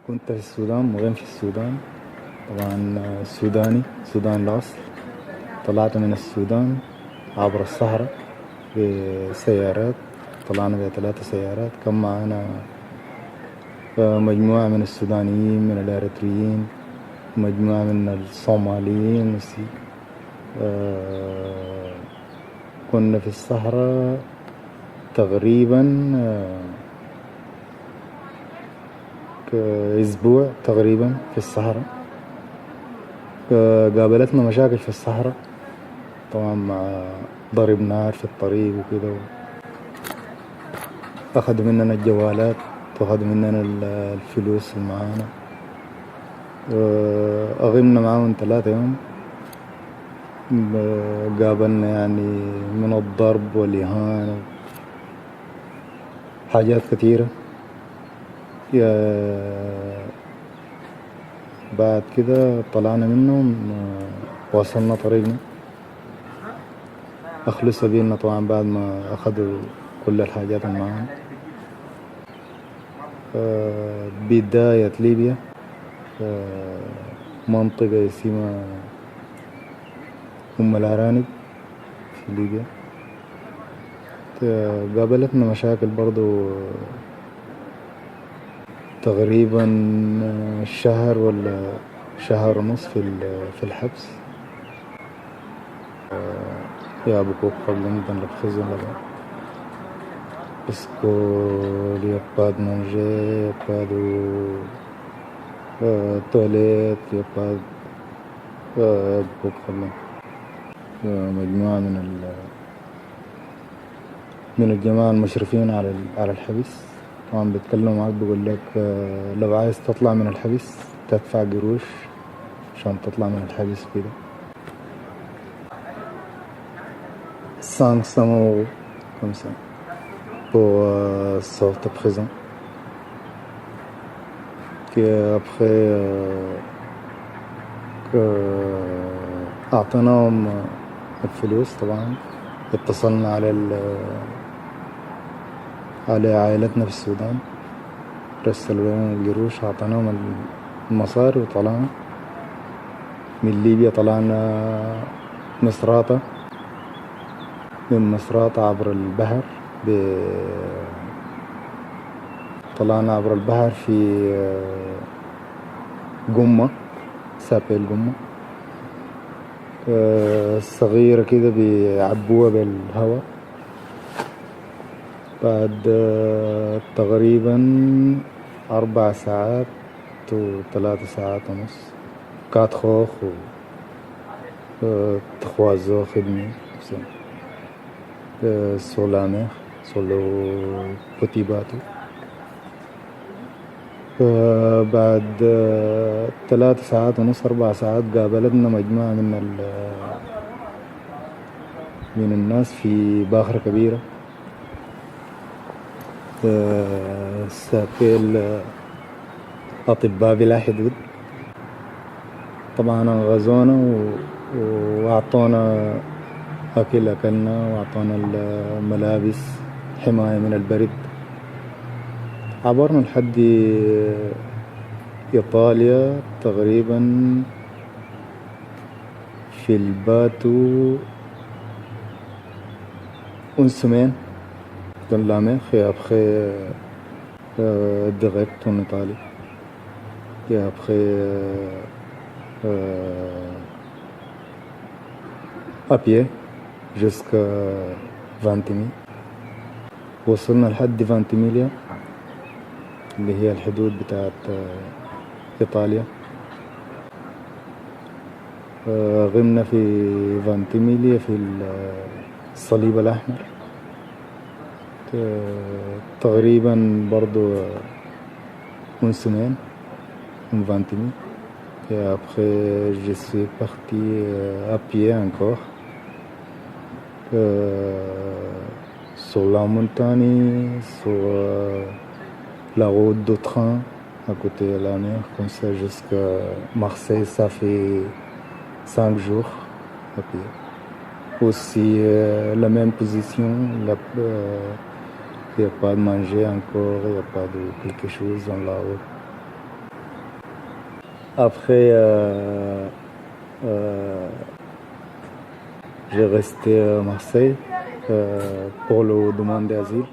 كنت في السودان، مقيم في السودان. طبعا سوداني، سودان الأصل. طلعت من السودان عبر الصحراء بسيارات. طلعنا ب3 سيارات. كان معانا مجموعة من السودانيين، من الإريتريين، مجموعة من الصوماليين. كنا في الصحراء تقريبا أسبوع تقريبا في الصحراء. قابلتنا مشاكل في الصحراء طبعا، مع ضرب نار في الطريق وكده. أخذوا مننا الجوالات وأخذوا مننا الفلوس اللي معانا. أغمنا معاهم 3 يوم. قابلنا يعني من الضرب والإهانة، حاجات كثيرة. بعد كده طلعنا منهم، وصلنا طريقنا. أخلصوا بينا طبعا بعد ما أخذوا كل الحاجات اللي معاهم. بداية ليبيا، منطقة اسمها أم الأرانب في ليبيا. قابلتنا مشاكل برضو تقريبا شهر ولا شهر ونص في الحبس. يا بكوك قبل مدن لبخزن لبا اسكول يباد مانجي يبادو تواليت يباد بكوك قبل مجموعة من الجماعة المشرفين على الحبس. طبعا بيتكلموا معاك، بيقول لك لو عايز تطلع من الحبس تدفع قروش عشان تطلع من الحبس كده. 500 euros comme ça pour sortir de prison. Après أعطيناهم الفلوس. طبعا اتصلنا على عائلتنا في السودان، رسلوا لنا القروش، أعطيناهم المصاري وطلعنا من ليبيا. طلعنا مصراتة، من مصراتة عبر البحر طلعنا عبر البحر في قمة، سابيل قمة صغيرة كده بيعبوها بالهواء. بعد تقريبا 4 ساعات و3 ساعات ونص كات خوخ تخوازو خدمي sur la mer, sur le petit bateau. بعد 3 ساعات ونص 4 ساعات قابلتنا مجموعة من الناس في باخرة كبيرة سابيل أطباء بلا حدود. طبعا غزونا وأعطونا أكل أكلنا، وأعطونا الملابس حماية من البرد. عبرنا لحد إيطاليا تقريبا في الباتو une semaine dans la mer et après direct en Italie et après à pied jusqu'à فانتيمي. وصلنا لحد فانتيميليا اللي هي الحدود بتاعت إيطاليا. غمنا في فانتيميليا في الصليب الأحمر تقريبا برضو une semaine en Ventimille. Et après je suis parti à pied encore sur la montagne, sur la route de train à côté de la mer, comme ça jusqu'à Marseille. Ça fait 5 jours à pied. Aussi la même position, il n'y a pas de manger encore, il n'y a pas de quelque chose dans la route. Après, j'ai resté à Marseille pour le demande d'asile.